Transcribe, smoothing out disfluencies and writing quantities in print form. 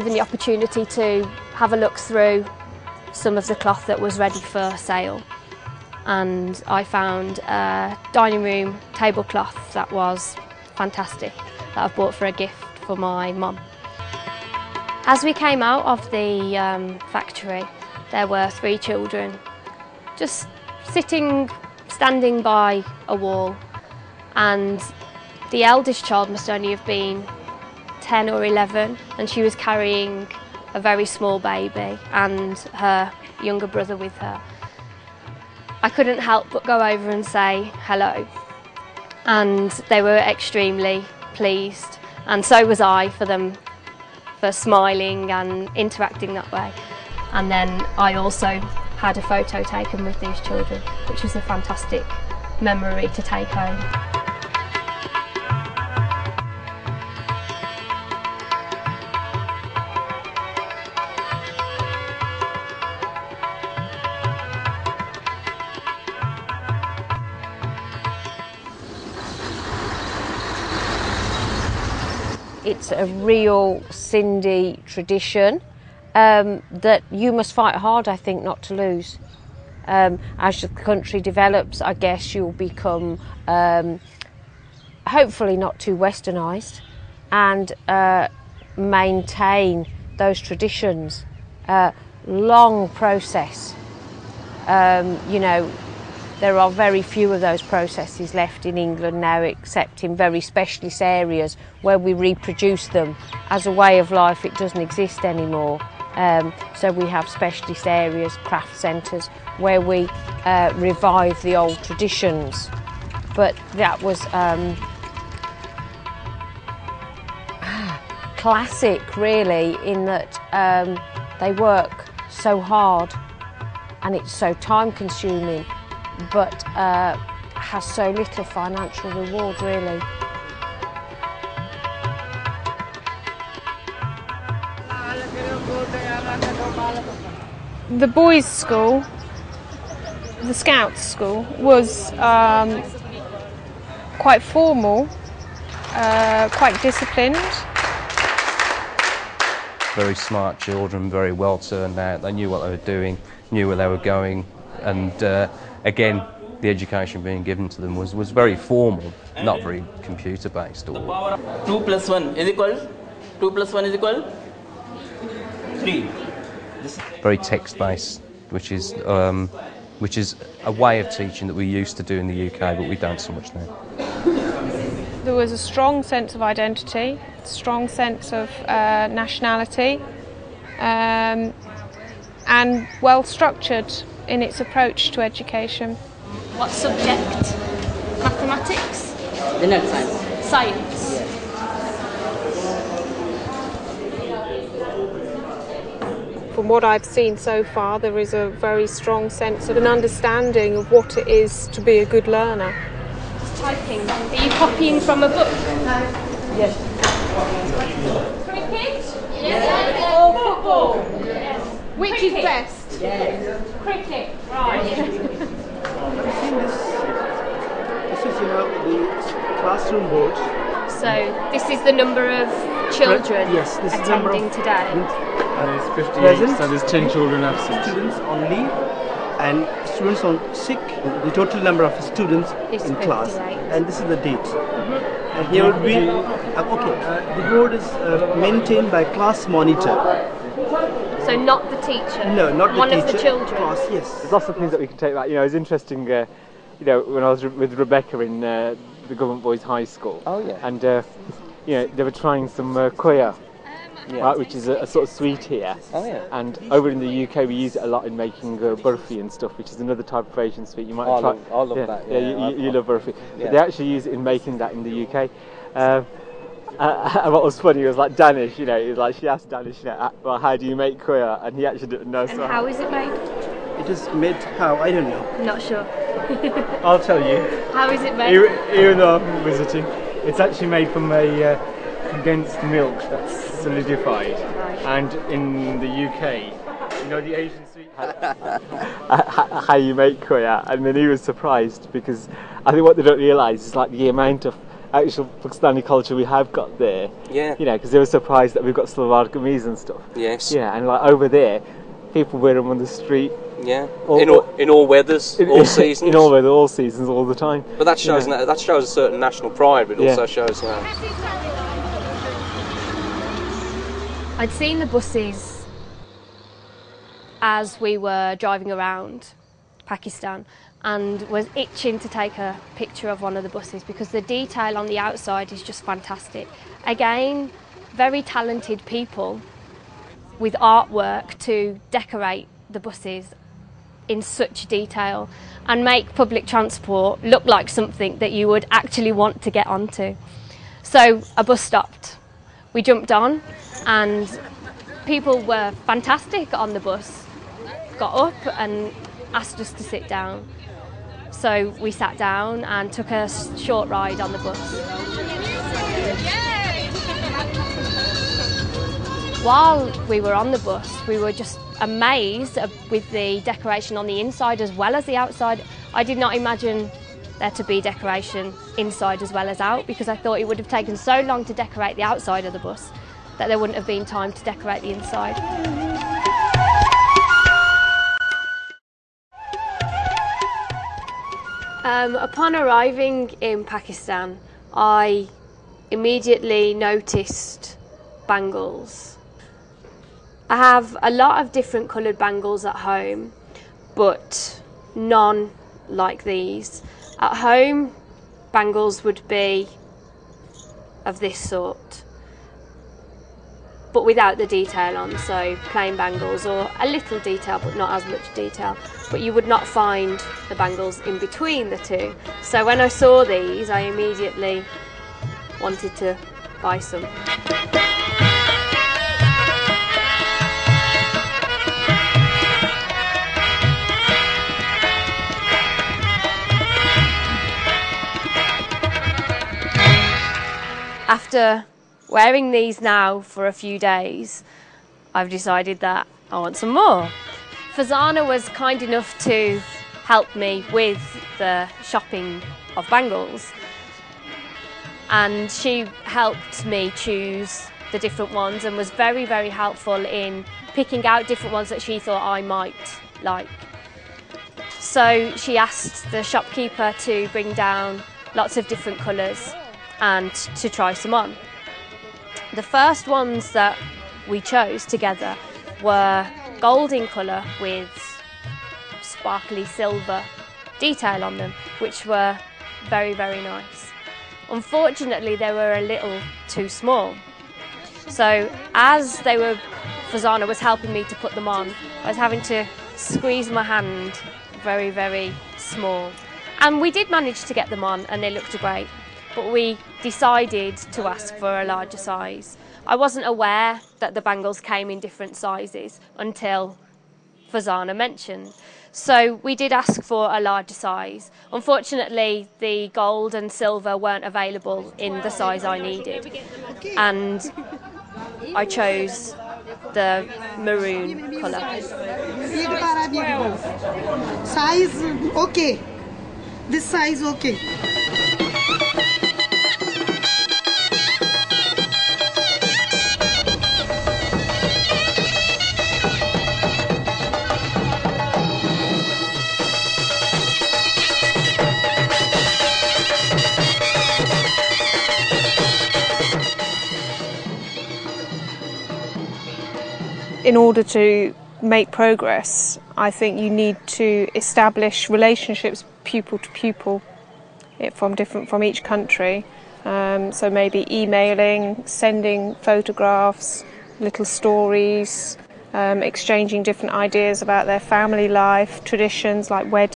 Given the opportunity to have a look through some of the cloth that was ready for sale, and I found a dining room tablecloth that was fantastic, that I've bought for a gift for my mum. As we came out of the factory, there were 3 children just standing by a wall, and the eldest child must only have been 10 or 11, and she was carrying a very small baby and her younger brother with her. I couldn't help but go over and say hello, and they were extremely pleased, and so was I for smiling and interacting that way. And then I also had a photo taken with these children, which was a fantastic memory to take home. It's a real Sindhi tradition that you must fight hard, I think, not to lose. As the country develops, I guess you'll become hopefully not too westernised and maintain those traditions. Long process. You know, there are very few of those processes left in England now, except in very specialist areas where we reproduce them. As a way of life, it doesn't exist anymore. So we have specialist areas, craft centres, where we revive the old traditions. But that was classic, really, in that they work so hard and it's so time-consuming, but has so little financial reward, really. The boys' school, the Scouts' school, was quite formal, quite disciplined. Very smart children, very well turned out. They knew what they were doing, knew where they were going, and again, the education being given to them was very formal, not very computer based. 2 plus 1 is equal? 2 plus 1 is equal? 3. Very text based, which is a way of teaching that we used to do in the UK, but we don't so much now. There was a strong sense of identity, strong sense of nationality, and well structured in its approach to education. What subject? Mathematics? The next science. Science? Yes. From what I've seen so far, there is a very strong sense of an understanding of what it is to be a good learner. Typing. Are you copying from a book? Yes. Cricket? Yes. Or football? Yes. Which Cricket. is best? Yes. Cricket. Right. This is, the classroom board. So this is the number of children Yes, this is the number attending of today. And it's 58, present, so there's 10 children absent. Students on leave and students on sick. The total number of students Is in class. 58. And this is the date. And here would be, the board is maintained by class monitor. So not the teacher? No, not the One teacher. of the children? Class, yes. There's lots of things that we can take back. It's interesting, when I was with Rebecca in the Government Boys High School. Oh, yeah. And, they were trying some koya, right, which is a sort of sweet here. Oh, yeah. And over in the UK we use it a lot in making burfi and stuff, which is another type of Asian sweet. You might have tried. I love that. Yeah, you love burfi. Yeah. But they actually use it in making that in the UK. What was funny was like Danish, he was like, she asked Danish, well, how do you make koya? And he actually didn't know. And how is it made? It is made how? I don't know. Not sure. I'll tell you. How is it made? Even though I'm visiting, it's actually made from a condensed milk that's solidified. And in the UK, the Asian sweet, how you make koya. And then he was surprised because I think what they don't realise is like the amount of actual Pakistani culture we have got there. Yeah. You know, because they were surprised that we've got salwar kameez and stuff. Yes. Yeah, and like over there, people wear them on the street. Yeah. In all weathers, all seasons. In all weather, all seasons, all the time. But that shows that shows a certain national pride, but it also shows. I'd seen the buses as we were driving around Pakistan and was itching to take a picture of one of the buses because the detail on the outside is just fantastic. Again, very talented people with artwork to decorate the buses in such detail and make public transport look like something that you would actually want to get onto. So a bus stopped. We jumped on and people were fantastic on the bus, got up and asked us to sit down. So we sat down and took a short ride on the bus. While we were on the bus, we were just amazed with the decoration on the inside as well as the outside. I did not imagine there to be decoration inside as well as out because I thought it would have taken so long to decorate the outside of the bus that there wouldn't have been time to decorate the inside. Upon arriving in Pakistan, I immediately noticed bangles. I have a lot of different coloured bangles at home, but none like these. At home, bangles would be of this sort, but without the detail on, so plain bangles or a little detail but not as much detail. But you would not find the bangles in between the two. So when I saw these, I immediately wanted to buy some. After wearing these now for a few days, I've decided that I want some more. Fazana was kind enough to help me with the shopping of bangles, and she helped me choose the different ones and was very, very helpful in picking out different ones that she thought I might like. So she asked the shopkeeper to bring down lots of different colours and to try some on. The first ones that we chose together were gold in colour with sparkly silver detail on them, which were very, very nice. Unfortunately, they were a little too small. So as Fazana was helping me to put them on, I was having to squeeze my hand very, very small. And we did manage to get them on and they looked great, but we decided to ask for a larger size. I wasn't aware that the bangles came in different sizes until Fazana mentioned. So we did ask for a larger size. Unfortunately, the gold and silver weren't available in the size I needed, and I chose the maroon colour. Size okay. This size okay. In order to make progress, I think you need to establish relationships pupil to pupil from each country. So maybe emailing, sending photographs, little stories, exchanging different ideas about their family life, traditions like weddings.